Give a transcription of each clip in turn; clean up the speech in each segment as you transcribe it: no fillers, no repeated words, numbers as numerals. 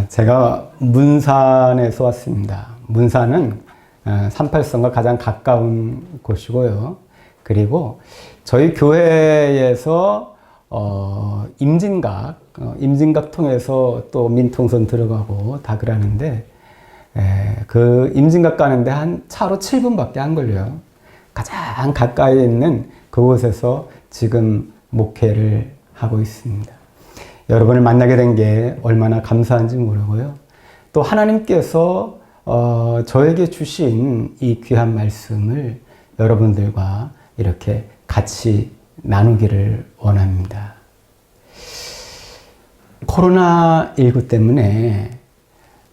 제가 문산에서 왔습니다. 문산은 38선과 가장 가까운 곳이고요. 그리고 저희 교회에서 임진각 통해서 또 민통선 들어가고 다 그러는데, 그 임진각 가는데 한 차로 7분밖에 안 걸려요. 가장 가까이 있는 그곳에서 지금 목회를 하고 있습니다. 여러분을 만나게 된 게 얼마나 감사한지 모르고요. 또 하나님께서 저에게 주신 이 귀한 말씀을 여러분들과 이렇게 같이 나누기를 원합니다. 코로나19 때문에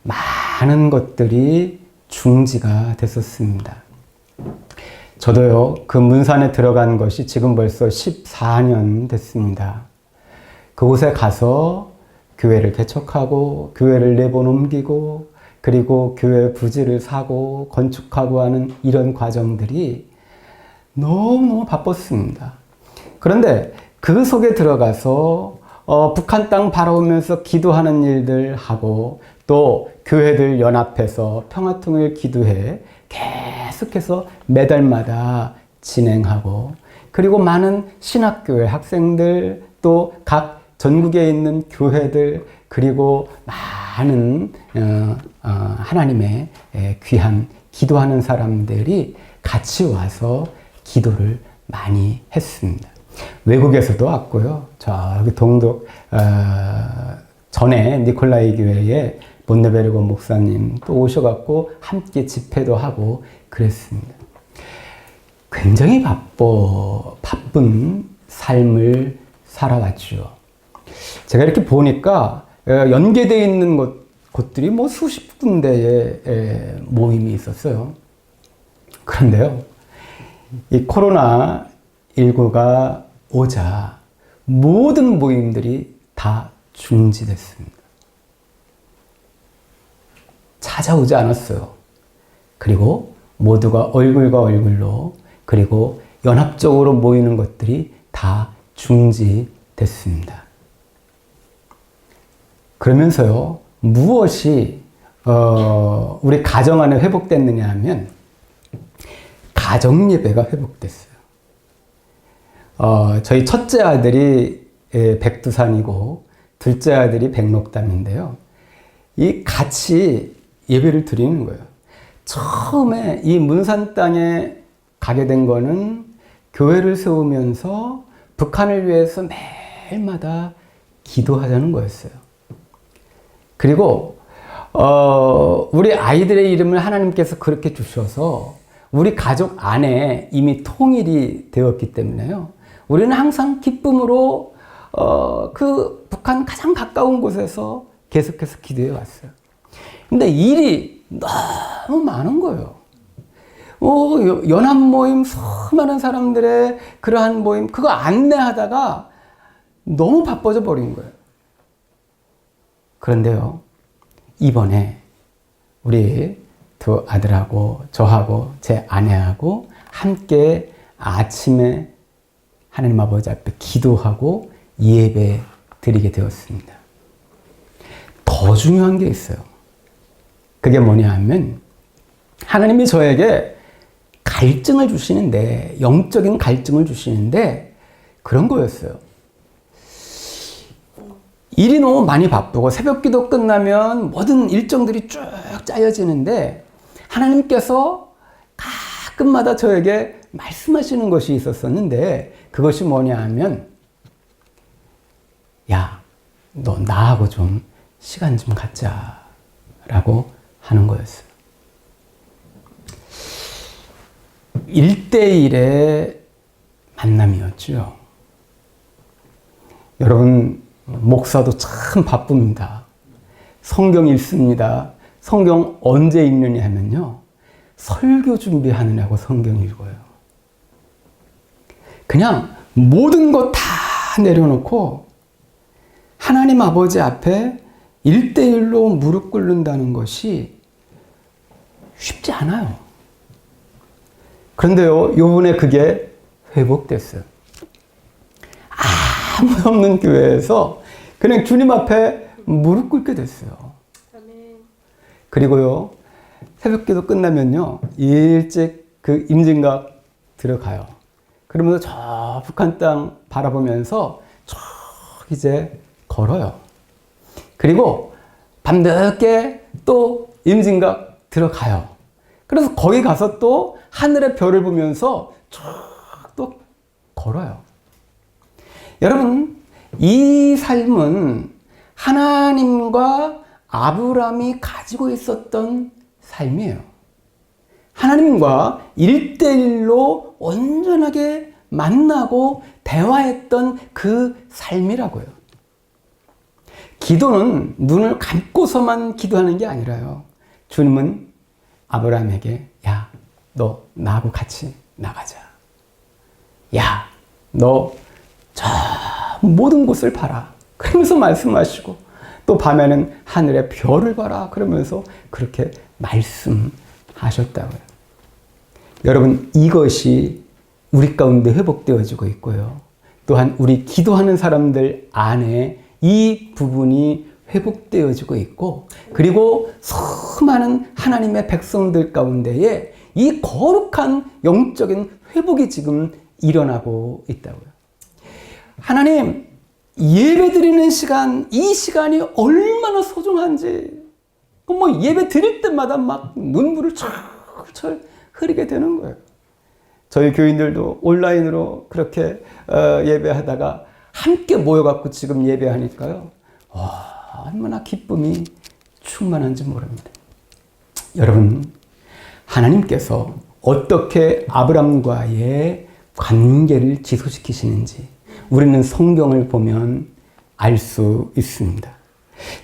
많은 것들이 중지가 됐었습니다. 저도요, 그 문산에 들어간 것이 지금 벌써 14년 됐습니다. 그곳에 가서 교회를 개척하고, 교회를 내번 옮기고, 그리고 교회 부지를 사고, 건축하고 하는 이런 과정들이 너무너무 바빴습니다. 그런데 그 속에 들어가서 북한 땅 바라보면서 기도하는 일들 하고, 또 교회들 연합해서 평화통일 기도회 계속해서 매달마다 진행하고, 그리고 많은 신학교회 학생들, 또 각 전국에 있는 교회들, 그리고 많은 하나님의 귀한 기도하는 사람들이 같이 와서 기도를 많이 했습니다. 외국에서도 왔고요. 저기 동독 전에 니콜라이 교회에 본네베르고 목사님 또 오셔갖고 함께 집회도 하고 그랬습니다. 굉장히 바쁜 삶을 살아왔죠. 제가 이렇게 보니까 연계되어 있는 곳들이 뭐 수십 군데의 모임이 있었어요. 그런데요, 이 코로나19가 오자 모든 모임들이 다 중지됐습니다. 찾아오지 않았어요. 그리고 모두가 얼굴과 얼굴로, 그리고 연합적으로 모이는 것들이 다 중지됐습니다. 그러면서요, 무엇이 우리 가정 안에 회복됐느냐 하면 가정 예배가 회복됐어요. 저희 첫째 아들이 백두산이고 둘째 아들이 백록담인데요. 이 같이 예배를 드리는 거예요. 처음에 이 문산 땅에 가게 된 거는 교회를 세우면서 북한을 위해서 매일마다 기도하자는 거였어요. 그리고 우리 아이들의 이름을 하나님께서 그렇게 주셔서 우리 가족 안에 이미 통일이 되었기 때문에요. 우리는 항상 기쁨으로 그 북한 가장 가까운 곳에서 계속해서 기도해 왔어요. 근데 일이 너무 많은 거예요. 연합 모임, 수많은 사람들의 그러한 모임, 그거 안내하다가 너무 바빠져 버린 거예요. 그런데요, 이번에 우리 두 아들하고 저하고 제 아내하고 함께 아침에 하나님 아버지 앞에 기도하고 예배 드리게 되었습니다. 더 중요한 게 있어요. 그게 뭐냐 하면 하나님이 저에게 갈증을 주시는데, 영적인 갈증을 주시는데 그런 거였어요. 일이 너무 많이 바쁘고 새벽 기도 끝나면 모든 일정들이 쭉 짜여지는데 하나님께서 가끔마다 저에게 말씀하시는 것이 있었었는데, 그것이 뭐냐 하면, 야, 너 나하고 좀 시간 좀 갖자 라고 하는 거였어요. 1대1의 만남이었죠. 여러분, 목사도 참 바쁩니다. 성경 읽습니다. 성경 언제 읽느냐 하면요, 설교 준비하느냐고 성경 읽어요. 그냥 모든 것 다 내려놓고 하나님 아버지 앞에 1대1로 무릎 꿇는다는 것이 쉽지 않아요. 그런데요, 요번에 그게 회복됐어요. 아무 없는 교회에서 그냥 주님 앞에 무릎 꿇게 됐어요. 아멘. 그리고요, 새벽기도 끝나면요, 일찍 그 임진각 들어가요. 그러면서 저 북한 땅 바라보면서 쭉 이제 걸어요. 그리고 밤늦게 또 임진각 들어가요. 그래서 거기 가서 또 하늘의 별을 보면서 쭉 또 걸어요. 여러분, 이 삶은 하나님과 아브라함이 가지고 있었던 삶이에요. 하나님과 1대1로 온전하게 만나고 대화했던 그 삶이라고요. 기도는 눈을 감고서만 기도하는 게 아니라요. 주님은 아브라함에게, 야, 너 나하고 같이 나가자. 야, 너 저 모든 곳을 봐라. 그러면서 말씀하시고, 또 밤에는 하늘의 별을 봐라. 그러면서 그렇게 말씀하셨다고요. 여러분, 이것이 우리 가운데 회복되어지고 있고요. 또한 우리 기도하는 사람들 안에 이 부분이 회복되어지고 있고, 그리고 수많은 하나님의 백성들 가운데에 이 거룩한 영적인 회복이 지금 일어나고 있다고요. 하나님, 예배 드리는 시간, 이 시간이 얼마나 소중한지, 뭐 예배 드릴 때마다 막 눈물을 철철 흐리게 되는 거예요. 저희 교인들도 온라인으로 그렇게 예배하다가 함께 모여갖고 지금 예배하니까요. 와, 얼마나 기쁨이 충만한지 모릅니다. 여러분, 하나님께서 어떻게 아브람과의 관계를 지속시키시는지 우리는 성경을 보면 알 수 있습니다.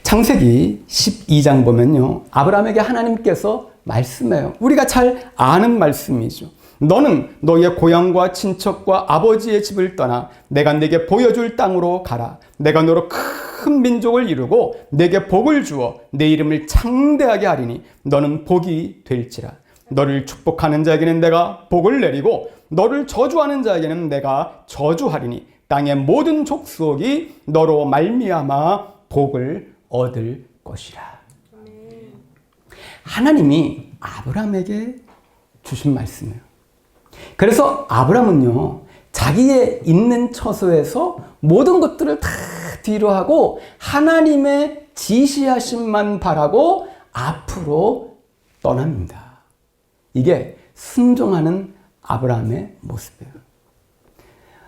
창세기 12장 보면요, 아브라함에게 하나님께서 말씀해요. 우리가 잘 아는 말씀이죠. 너는 너의 고향과 친척과 아버지의 집을 떠나 내가 네게 보여줄 땅으로 가라. 내가 너로 큰 민족을 이루고 네게 복을 주어 내 이름을 창대하게 하리니 너는 복이 될지라. 너를 축복하는 자에게는 내가 복을 내리고 너를 저주하는 자에게는 내가 저주하리니 땅의 모든 족속이 너로 말미암아 복을 얻을 것이라. 하나님이 아브라함에게 주신 말씀이에요. 그래서 아브라함은요, 자기의 있는 처소에서 모든 것들을 다 뒤로 하고 하나님의 지시하심만 바라고 앞으로 떠납니다. 이게 순종하는 아브라함의 모습이에요.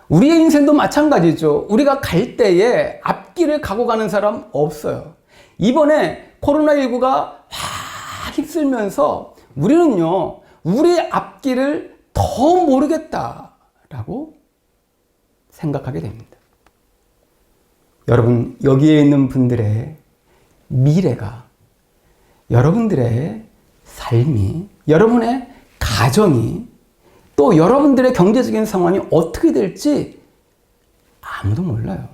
우리의 인생도 마찬가지죠. 우리가 갈 때에 앞길을 가고 가는 사람 없어요. 이번에 코로나19가 확 휩쓸면서 우리는요, 우리의 앞길을 더 모르겠다라고 생각하게 됩니다. 여러분, 여기에 있는 분들의 미래가, 여러분들의 삶이, 여러분의 가정이, 또 여러분들의 경제적인 상황이 어떻게 될지 아무도 몰라요.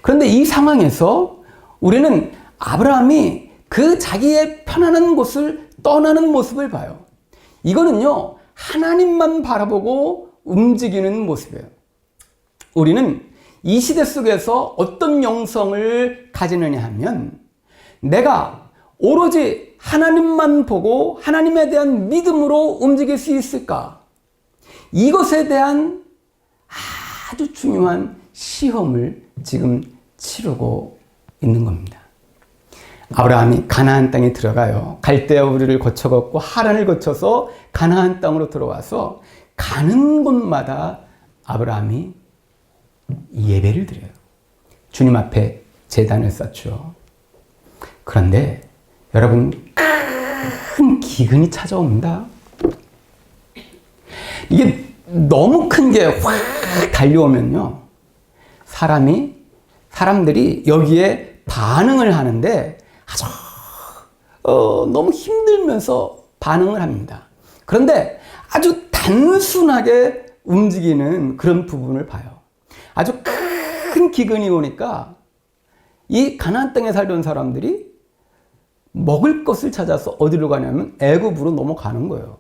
그런데 이 상황에서 우리는 아브라함이 그 자기의 편안한 곳을 떠나는 모습을 봐요. 이거는요, 하나님만 바라보고 움직이는 모습이에요. 우리는 이 시대 속에서 어떤 영성을 가지느냐 하면, 내가 오로지 하나님만 보고 하나님에 대한 믿음으로 움직일 수 있을까? 이것에 대한 아주 중요한 시험을 지금 치르고 있는 겁니다. 아브라함이 가나안 땅에 들어가요. 갈대아 우리를 거쳐 걷고 하란을 거쳐서 가나안 땅으로 들어와서 가는 곳마다 아브라함이 예배를 드려요. 주님 앞에 제단을 쌓죠. 그런데 여러분, 큰 기근이 찾아옵니다. 이게 너무 큰 게 확 달려오면요, 사람들이 여기에 반응을 하는데 아주 너무 힘들면서 반응을 합니다. 그런데 아주 단순하게 움직이는 그런 부분을 봐요. 아주 큰 기근이 오니까 이 가나안 땅에 살던 사람들이 먹을 것을 찾아서 어디로 가냐면 애굽으로 넘어가는 거예요.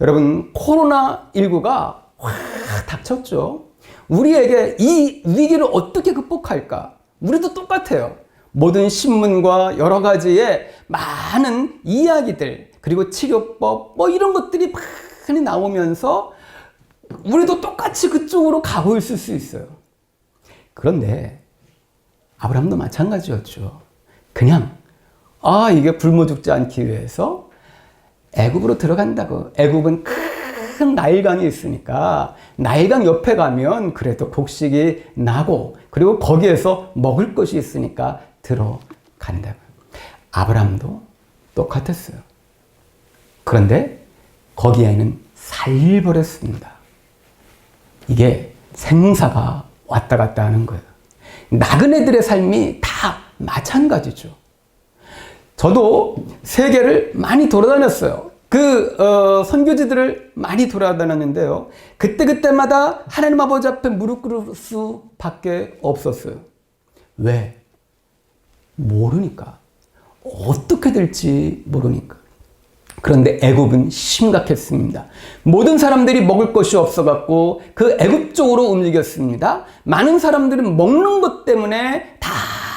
여러분, 코로나19가 확 닥쳤죠. 우리에게 이 위기를 어떻게 극복할까? 우리도 똑같아요. 모든 신문과 여러 가지의 많은 이야기들, 그리고 치료법, 뭐 이런 것들이 많이 나오면서 우리도 똑같이 그쪽으로 가고 있을 수 있어요. 그런데 아브라함도 마찬가지였죠. 그냥 이게 굶어 죽지 않기 위해서 애굽으로 들어간다고. 애굽은 큰 나일강이 있으니까 나일강 옆에 가면 그래도 곡식이 나고, 그리고 거기에서 먹을 것이 있으니까 들어간다고. 아브라함도 똑같았어요. 그런데 거기에는 살벌했습니다. 이게 생사가 왔다 갔다 하는 거예요. 나그네들의 삶이 다 마찬가지죠. 저도 세계를 많이 돌아다녔어요. 선교지들을 많이 돌아다녔는데요. 그때마다 하나님 아버지 앞에 무릎 꿇을 수밖에 없었어요. 왜? 모르니까. 어떻게 될지 모르니까. 그런데 애굽은 심각했습니다. 모든 사람들이 먹을 것이 없어갖고 그 애굽 쪽으로 움직였습니다. 많은 사람들은 먹는 것 때문에 다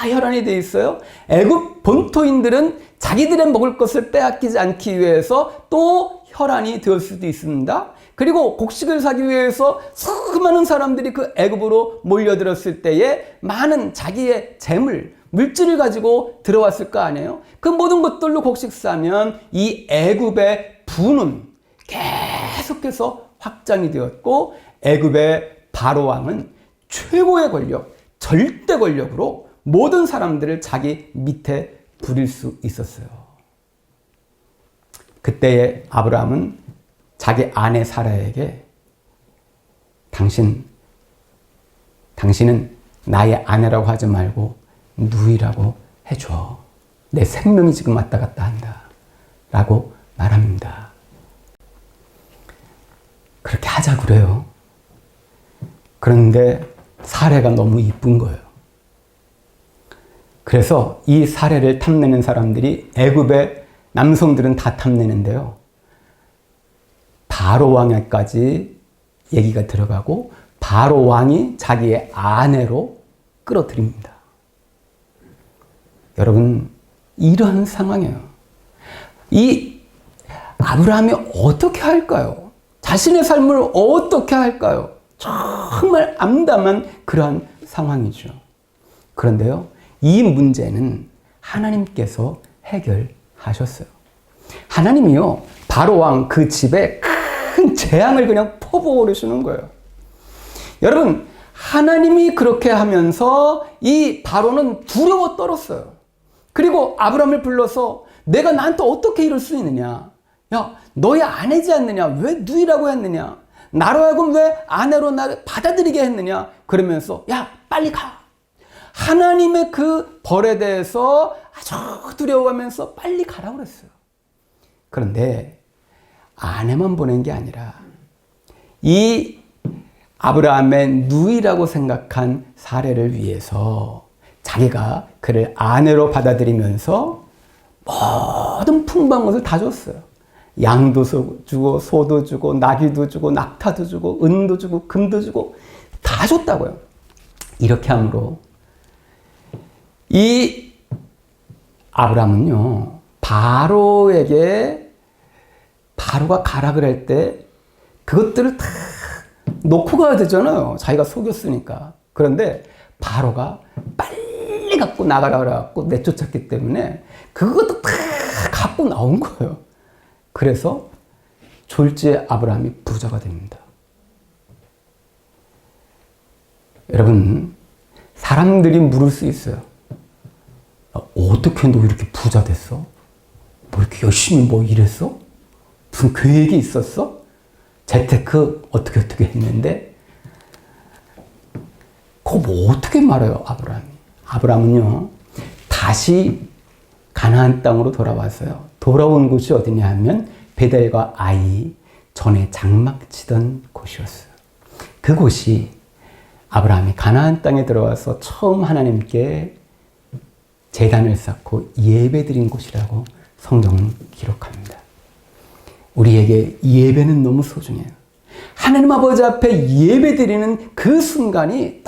혈안이 돼 있어요. 애굽 본토인들은 자기들의 먹을 것을 빼앗기지 않기 위해서 또 혈안이 될 수도 있습니다. 그리고 곡식을 사기 위해서 수많은 사람들이 그 애굽으로 몰려들었을 때에 많은 자기의 재물, 물질을 가지고 들어왔을 거 아니에요? 그 모든 것들로 곡식 사면 이 애굽의 부는 계속해서 확장이 되었고, 애굽의 바로 왕은 최고의 권력, 절대 권력으로 모든 사람들을 자기 밑에 부릴 수 있었어요. 그때의 아브라함은 자기 아내 사라에게 당신은 나의 아내라고 하지 말고 누이라고 해줘. 내 생명이 지금 왔다 갔다 한다. 라고 말합니다. 그렇게 하자고 그래요. 그런데 사례가 너무 이쁜 거예요. 그래서 이 사례를 탐내는 사람들이, 애굽의 남성들은 다 탐내는데요. 바로 왕에까지 얘기가 들어가고 바로 왕이 자기의 아내로 끌어들입니다. 여러분, 이런 상황이에요. 이 아브라함이 어떻게 할까요? 자신의 삶을 어떻게 할까요? 정말 암담한 그러한 상황이죠. 그런데요, 이 문제는 하나님께서 해결하셨어요. 하나님이요, 바로 왕 그 집에 큰 재앙을 그냥 퍼부어주시는 거예요. 여러분, 하나님이 그렇게 하면서 이 바로는 두려워 떨었어요. 그리고 아브라함을 불러서 내가 나한테 어떻게 이럴 수 있느냐? 야, 너의 아내지 않느냐? 왜 누이라고 했느냐? 나로 하여금 왜 아내로 나를 받아들이게 했느냐? 그러면서 야, 빨리 가. 하나님의 그 벌에 대해서 아주 두려워하면서 빨리 가라고 그랬어요. 그런데 아내만 보낸 게 아니라 이 아브라함의 누이라고 생각한 사례를 위해서 자기가 그를 아내로 받아들이면서 모든 풍부한 것을 다 줬어요. 양도 주고, 소도 주고, 나귀도 주고, 낙타도 주고, 은도 주고, 금도 주고, 다 줬다고요. 이렇게 함으로 이 아브라함은요, 바로가 가라 그럴 때 그것들을 다 놓고 가야 되잖아요. 자기가 속였으니까. 그런데 바로가 빨리 갖고 나가라 그래갖고 내쫓았기 때문에 그것도 다 갖고 나온 거예요. 그래서 졸지에 아브라함이 부자가 됩니다. 여러분, 사람들이 물을 수 있어요. 어떻게 너 이렇게 부자 됐어? 뭐 이렇게 열심히 뭐 일했어? 무슨 계획이 있었어? 재테크 어떻게 했는데? 그거 뭐 어떻게 말해요, 아브라함이? 아브라함은요, 다시 가나안 땅으로 돌아왔어요. 돌아온 곳이 어디냐 하면 베델과 아이, 전에 장막치던 곳이었어요. 그곳이 아브라함이 가나안 땅에 들어와서 처음 하나님께 제단을 쌓고 예배드린 곳이라고 성경은 기록합니다. 우리에게 예배는 너무 소중해요. 하나님 아버지 앞에 예배드리는 그 순간이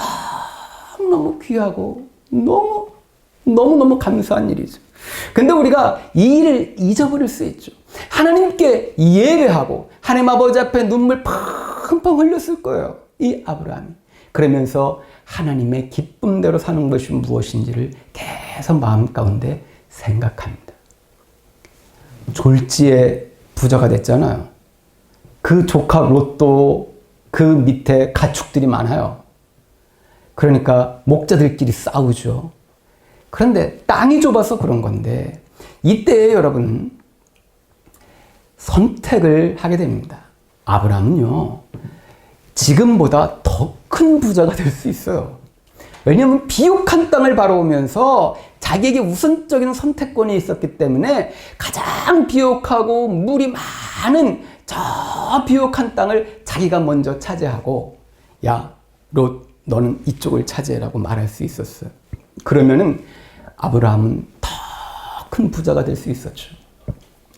너무너무 귀하고 너무너무 감사한 일이죠. 근데 우리가 이 일을 잊어버릴 수 있죠. 하나님께 예배하고 하나님 아버지 앞에 눈물 펑펑 흘렸을 거예요. 이 아브라함이. 그러면서 하나님의 기쁨대로 사는 것이 무엇인지를 계속 마음 가운데 생각합니다. 졸지에 부자가 됐잖아요. 그 조카 롯도 그 밑에 가축들이 많아요. 그러니까 목자들끼리 싸우죠. 그런데 땅이 좁아서 그런 건데 이때에 여러분 선택을 하게 됩니다. 아브라함은요 지금보다 더 큰 부자가 될 수 있어요. 왜냐하면 비옥한 땅을 바라보면서 자기에게 우선적인 선택권이 있었기 때문에 가장 비옥하고 물이 많은 저 비옥한 땅을 자기가 먼저 차지하고 야, 롯 너는 이쪽을 차지해라고 말할 수 있었어요. 그러면은 아브라함은 더 큰 부자가 될 수 있었죠.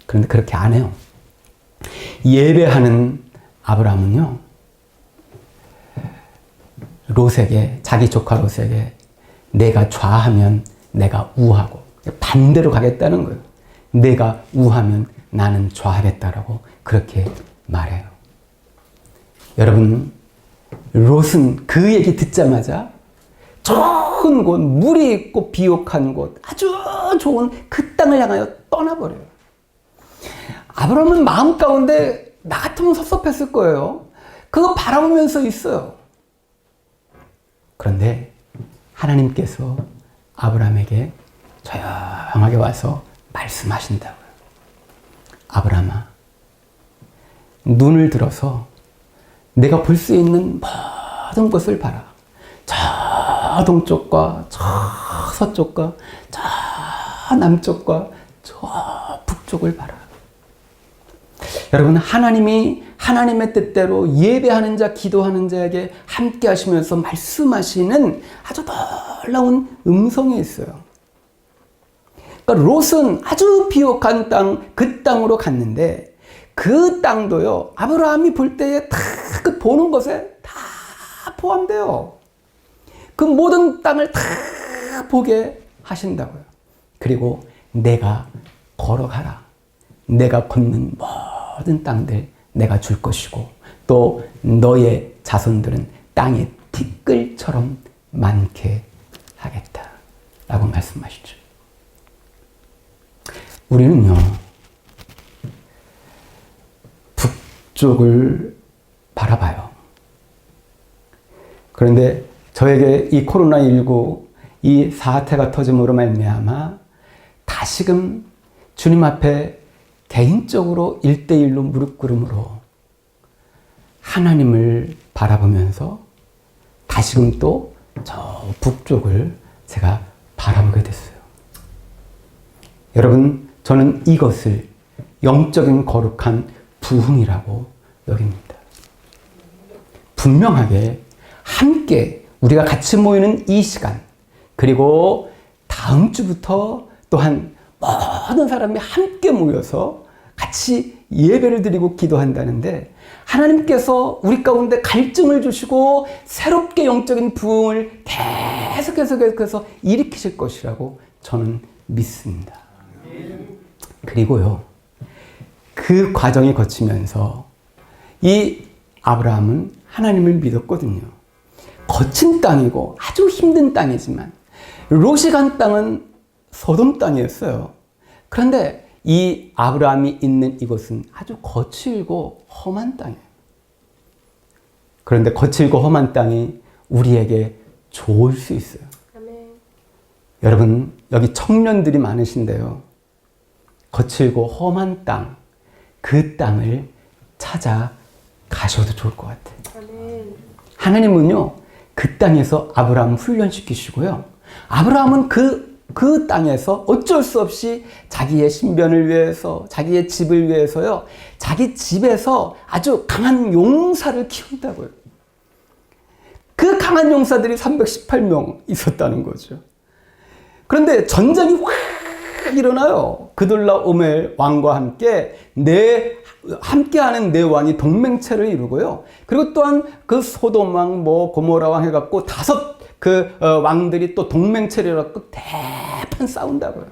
그런데 그렇게 안 해요. 예배하는 아브라함은요 롯에게, 자기 조카 롯에게 내가 좌하면 내가 우하고 반대로 가겠다는 거예요. 내가 우하면 나는 좌하겠다라고 그렇게 말해요. 여러분 롯은 그 얘기 듣자마자 좋은 곳, 물이 있고 비옥한 곳, 아주 좋은 그 땅을 향하여 떠나버려요. 아브라함은 마음 가운데 나 같으면 섭섭했을 거예요. 그거 바라보면서 있어요. 그런데 하나님께서 아브라함에게 조용하게 와서 말씀하신다고요. 아브라함아, 눈을 들어서 내가 볼 수 있는 모든 것을 봐라. 저 동쪽과 저 서쪽과 저 남쪽과 저 북쪽을 봐라. 여러분, 하나님이 하나님의 뜻대로 예배하는 자, 기도하는 자에게 함께 하시면서 말씀하시는 아주 놀라운 음성이 있어요. 그러니까 롯은 아주 비옥한 땅, 그 땅으로 갔는데 그 땅도요, 아브라함이 볼 때에 다 그 보는 것에 다 포함돼요. 그 모든 땅을 다 보게 하신다고요. 그리고 내가 걸어가라. 내가 걷는 모든 땅들 내가 줄 것이고 또 너의 자손들은 땅의 티끌처럼 많게 하겠다 라고 말씀하시죠. 우리는요 북쪽을 바라봐요. 그런데 저에게 이 코로나19 이 사태가 터짐으로 말미암아 다시금 주님 앞에 개인적으로 1대1로 무릎 꿇음으로 하나님을 바라보면서 다시금 또 저 북쪽을 제가 바라보게 됐어요. 여러분, 저는 이것을 영적인 거룩한 부흥이라고 여깁니다. 분명하게 함께 우리가 같이 모이는 이 시간, 그리고 다음 주부터 또한 모든 사람이 함께 모여서 같이 예배를 드리고 기도한다는데 하나님께서 우리 가운데 갈증을 주시고 새롭게 영적인 부흥을 계속해서 일으키실 것이라고 저는 믿습니다. 그리고요, 그 과정이 거치면서 이 아브라함은 하나님을 믿었거든요. 거친 땅이고 아주 힘든 땅이지만 롯이 간 땅은 소돔 땅이었어요. 그런데 이 아브라함이 있는 이곳은 아주 거칠고 험한 땅이에요. 그런데 거칠고 험한 땅이 우리에게 좋을 수 있어요. 아멘. 여러분, 여기 청년들이 많으신데요. 거칠고 험한 땅, 그 땅을 찾아가셔도 좋을 것 같아요. 아멘. 하나님은요, 그 땅에서 아브라함 훈련시키시고요. 아브라함은 그 땅에서 어쩔 수 없이 자기의 신변을 위해서, 자기의 집을 위해서요, 자기 집에서 아주 강한 용사를 키운다고요. 그 강한 용사들이 318명 있었다는 거죠. 그런데 전쟁이 확 일어나요. 그돌라오멜 왕과 함께하는 네 왕이 동맹체를 이루고요. 그리고 또한 그 소돔 왕, 고모라 왕 해갖고 5 왕들이 또 동맹체를 대판 싸운다고요.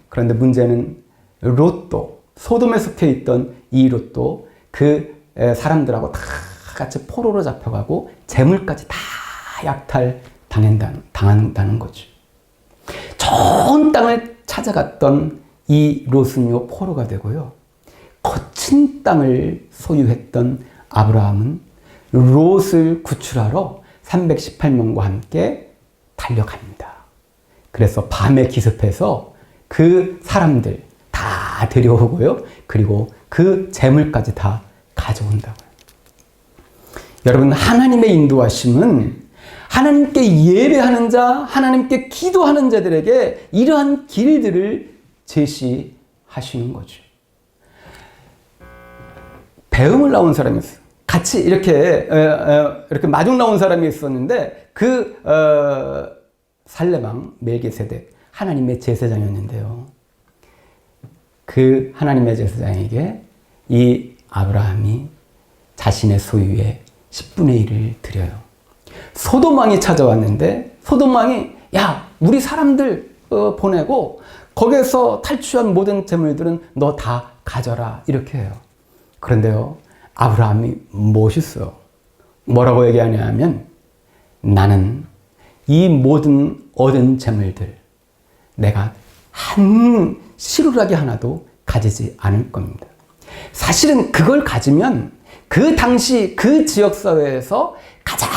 그런데 문제는 롯도, 소돔에 속해 있던 이 롯도 그 사람들하고 다 같이 포로로 잡혀가고 재물까지 다 약탈당한다는 거죠. 좋은 땅을 찾아갔던 이 롯은요 포로가 되고요. 거친 땅을 소유했던 아브라함은 롯을 구출하러 318명과 함께 달려갑니다. 그래서 밤에 기습해서 그 사람들 다 데려오고요. 그리고 그 재물까지 다 가져온다고요. 여러분, 하나님의 인도하심은 하나님께 예배하는 자, 하나님께 기도하는 자들에게 이러한 길들을 제시하시는 거죠. 배움을 나온 사람이 있어요. 같이 이렇게 마중 나온 사람이 있었는데 살레방 멜기세덱 하나님의 제사장이었는데요. 그 하나님의 제사장에게 이 아브라함이 자신의 소유의 10분의 1을 드려요. 소돔 왕이 찾아왔는데 소돔 왕이 야, 우리 사람들 보내고 거기에서 탈취한 모든 재물들은 너 다 가져라 이렇게 해요. 그런데요, 아브라함이 멋있어요. 뭐라고 얘기하냐면 나는 이 모든 얻은 재물들 내가 한 시루라기 하나도 가지지 않을 겁니다. 사실은 그걸 가지면 그 당시 그 지역사회에서 가장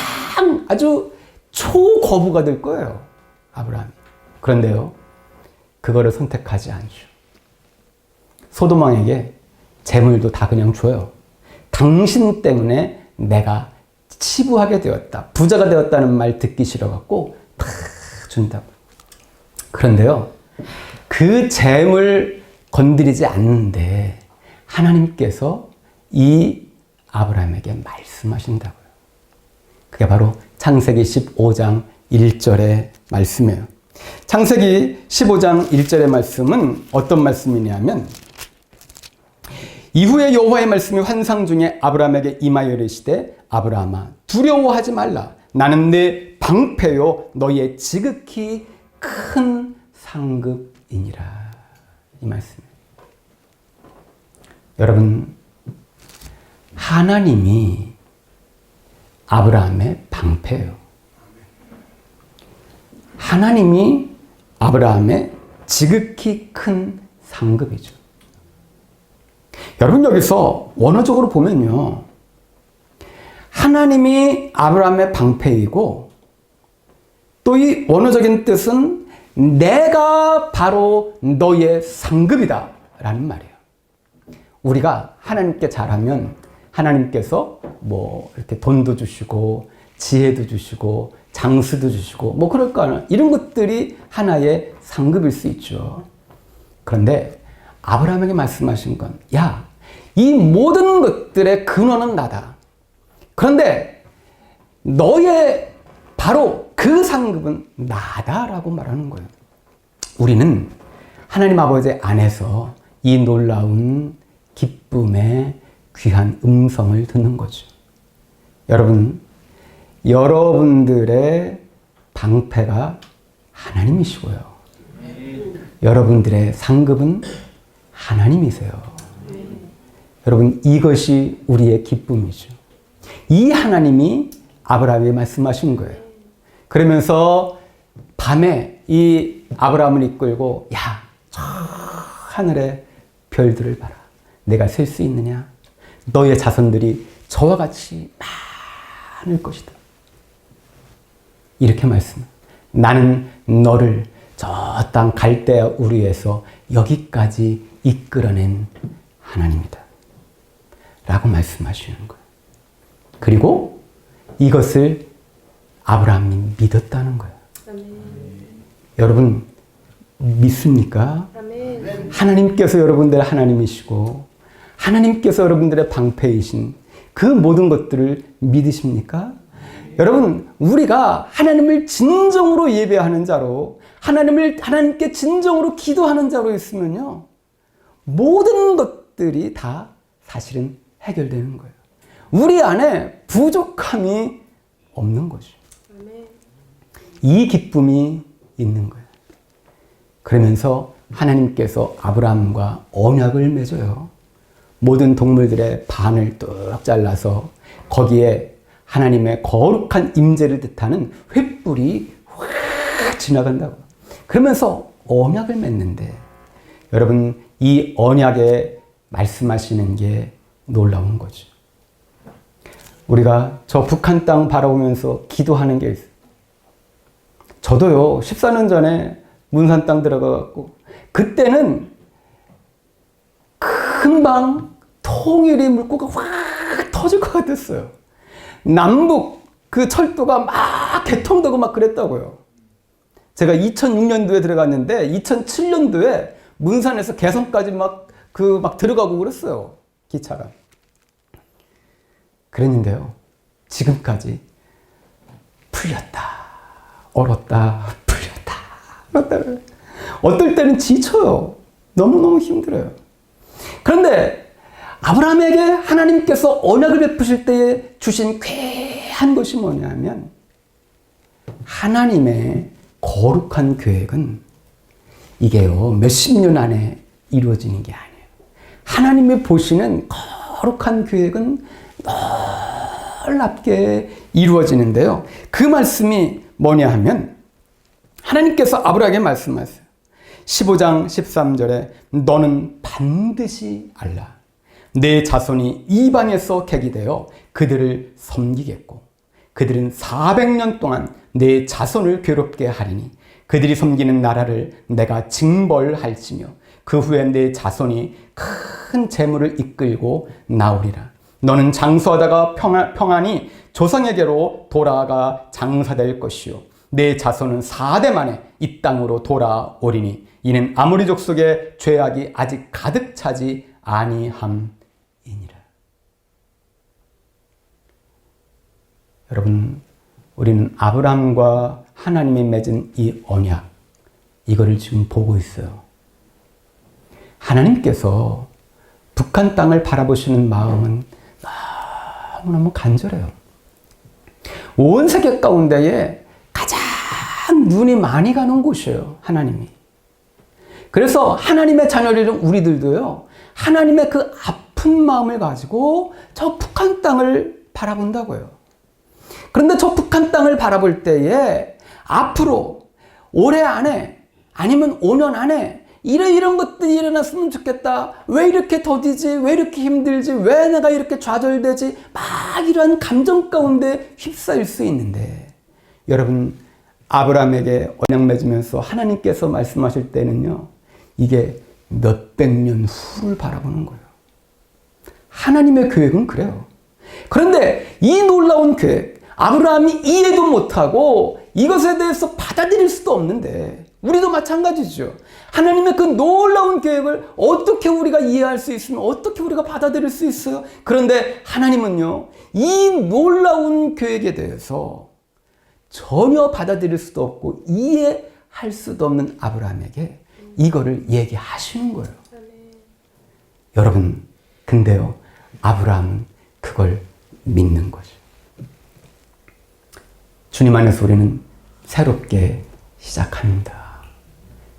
아주 초거부가 될 거예요, 아브라함이. 그런데요, 그거를 선택하지 않죠. 소돔 왕에게 재물도 다 그냥 줘요. 당신 때문에 내가 치부하게 되었다, 부자가 되었다는 말 듣기 싫어갖고 다 준다고. 그런데요, 그 재물 건드리지 않는데 하나님께서 이 아브라함에게 말씀하신다고요. 그게 바로 창세기 15장 1절의 말씀이에요. 창세기 15장 1절의 말씀은 어떤 말씀이냐면 이후에 여호와의 말씀이 환상 중에 아브라함에게 임하여 이르시되 아브라함아 두려워하지 말라. 나는 네 방패요 너희의 지극히 큰 상급이니라. 이 말씀이에요. 여러분, 하나님이 아브라함의 방패예요. 하나님이 아브라함의 지극히 큰 상급이죠. 여러분, 여기서 원어적으로 보면요, 하나님이 아브라함의 방패이고 또 이 원어적인 뜻은 내가 바로 너의 상급이다 라는 말이에요. 우리가 하나님께 잘하면 하나님께서 뭐 이렇게 돈도 주시고 지혜도 주시고 장수도 주시고 뭐 그럴 거 아니에요. 이런 것들이 하나의 상급일 수 있죠. 그런데 아브라함에게 말씀하신 건 야, 이 모든 것들의 근원은 나다. 그런데 너의 바로 그 상급은 나다라고 말하는 거예요. 우리는 하나님 아버지 안에서 이 놀라운 기쁨의 귀한 음성을 듣는 거죠. 여러분, 여러분들의 방패가 하나님이시고요. 여러분들의 상급은 하나님이세요. 여러분, 이것이 우리의 기쁨이죠. 이 하나님이 아브라함에게 말씀하신 거예요. 그러면서 밤에 이 아브라함을 이끌고 야, 저 하늘의 별들을 봐라. 내가 셀 수 있느냐? 너의 자손들이 저와 같이 많을 것이다. 이렇게 말씀해요. 나는 너를 저 땅 갈대아 우르에서 여기까지 이끌어낸 하나님이다. 라고 말씀하시는 거예요. 그리고 이것을 아브라함이 믿었다는 거예요. 여러분, 믿습니까? 하나님께서 여러분들의 하나님이시고 하나님께서 여러분들의 방패이신 그 모든 것들을 믿으십니까? 여러분, 우리가 하나님을 진정으로 예배하는 자로 하나님께 진정으로 기도하는 자로 있으면요, 모든 것들이 다 사실은 해결되는 거예요. 우리 안에 부족함이 없는 거죠. 이 기쁨이 있는 거예요. 그러면서 하나님께서 아브라함과 언약을 맺어요. 모든 동물들의 반을 뚝 잘라서 거기에 하나님의 거룩한 임재를 뜻하는 횃불이 확 지나간다고. 그러면서 언약을 맺는데 여러분 이 언약에 말씀하시는 게 놀라운 거죠. 우리가 저 북한 땅 바라보면서 기도하는 게 있어요. 저도요 14년 전에 문산 땅 들어가갖고 그때는 금방 통일이 물꼬가 확 터질 것 같았어요. 남북 그 철도가 막 개통되고 막 그랬다고요. 제가 2006년도에 들어갔는데 2007년도에 문산에서 개성까지 막 들어가고 그랬어요. 기차가. 그랬는데요. 지금까지 풀렸다. 얼었다. 풀렸다. 얼었다. 어떨 때는 지쳐요. 너무너무 힘들어요. 그런데 아브라함에게 하나님께서 언약을 베푸실 때에 주신 귀한 것이 뭐냐면 하나님의 거룩한 계획은 이게요 몇십 년 안에 이루어지는 게 아니에요. 하나님이 보시는 거룩한 계획은 놀랍게 이루어지는데요. 그 말씀이 뭐냐 하면 하나님께서 아브라함에게 말씀하세요. 15장 13절에 너는 반드시 알라. 내 자손이 이방에서 객이되어 그들을 섬기겠고 그들은 400년 동안 내 자손을 괴롭게 하리니 그들이 섬기는 나라를 내가 징벌할지며 그 후에 내 자손이 큰 재물을 이끌고 나오리라. 너는 장수하다가 평안히 조상에게로 돌아가 장사될 것이요 내 자손은 4대 만에 이 땅으로 돌아오리니 이는 아모리 족속의 죄악이 아직 가득 차지 아니함이니라. 여러분, 우리는 아브라함과 하나님이 맺은 이 언약, 이거를 지금 보고 있어요. 하나님께서 북한 땅을 바라보시는 마음은 너무너무 간절해요. 온 세계 가운데에 가장 눈이 많이 가는 곳이에요, 하나님이. 그래서 하나님의 자녀들은 우리들도요, 하나님의 그 아픈 마음을 가지고 저 북한 땅을 바라본다고요. 그런데 저 북한 땅을 바라볼 때에 앞으로 올해 안에 아니면 5년 안에 이런 것들이 일어났으면 좋겠다. 왜 이렇게 더디지? 왜 이렇게 힘들지? 왜 내가 이렇게 좌절되지? 막 이러한 감정 가운데 휩싸일 수 있는데 여러분 아브라함에게 언약 맺으면서 하나님께서 말씀하실 때는요. 이게 몇백 년 후를 바라보는 거예요. 하나님의 계획은 그래요. 그런데 이 놀라운 계획 아브라함이 이해도 못하고 이것에 대해서 받아들일 수도 없는데 우리도 마찬가지죠. 하나님의 그 놀라운 계획을 어떻게 우리가 이해할 수 있으면 어떻게 우리가 받아들일 수 있어요? 그런데 하나님은요. 이 놀라운 계획에 대해서 전혀 받아들일 수도 없고 이해할 수도 없는 아브라함에게 이거를 얘기하시는 거예요. 여러분 근데요. 아브라함은 그걸 믿는 거죠. 주님 안에서 우리는 새롭게 시작합니다.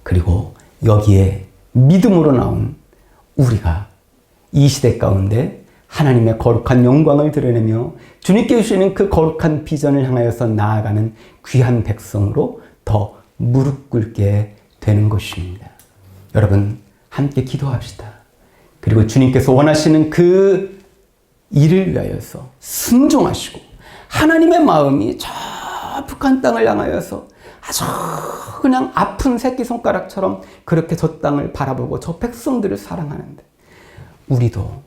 그리고 여기에 믿음으로 나온 우리가 이 시대 가운데 하나님의 거룩한 영광을 드러내며 주님께 주시는 그 거룩한 비전을 향하여서 나아가는 귀한 백성으로 더 무릎 꿇게 되는 것입니다. 여러분 함께 기도합시다. 그리고 주님께서 원하시는 그 일을 위하여서 순종하시고 하나님의 마음이 저 북한 땅을 향하여서 아주 그냥 아픈 새끼손가락처럼 그렇게 저 땅을 바라보고 저 백성들을 사랑하는데 우리도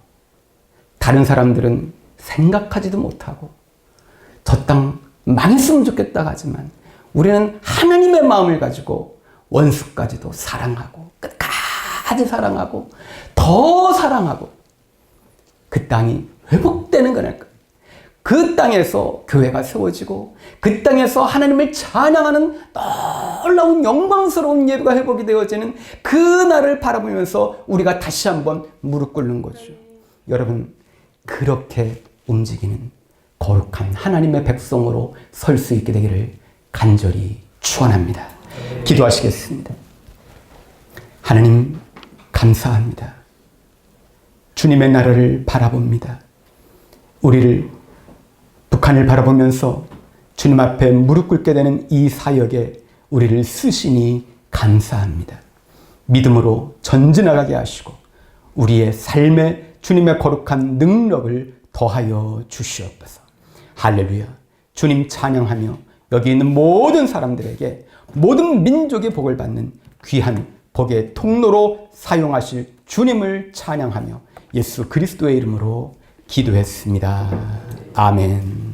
다른 사람들은 생각하지도 못하고 저 땅 망했으면 좋겠다 하지만 우리는 하나님의 마음을 가지고 원수까지도 사랑하고 끝까지 사랑하고 더 사랑하고 그 땅이 회복되는 거니까 그 땅에서 교회가 세워지고 그 땅에서 하나님을 찬양하는 놀라운 영광스러운 예배가 회복이 되어지는 그 날을 바라보면서 우리가 다시 한번 무릎 꿇는 거죠. 여러분 그렇게 움직이는 거룩한 하나님의 백성으로 설 수 있게 되기를 간절히 축원합니다. 기도하시겠습니다. 하나님 감사합니다. 주님의 나라를 바라봅니다. 우리를 북한을 바라보면서 주님 앞에 무릎 꿇게 되는 이 사역에 우리를 쓰시니 감사합니다. 믿음으로 전진나가게 하시고 우리의 삶에 주님의 거룩한 능력을 더하여 주시옵소서. 할렐루야. 주님 찬양하며 여기 있는 모든 사람들에게 모든 민족의 복을 받는 귀한 복의 통로로 사용하실 주님을 찬양하며 예수 그리스도의 이름으로 기도했습니다. 아멘.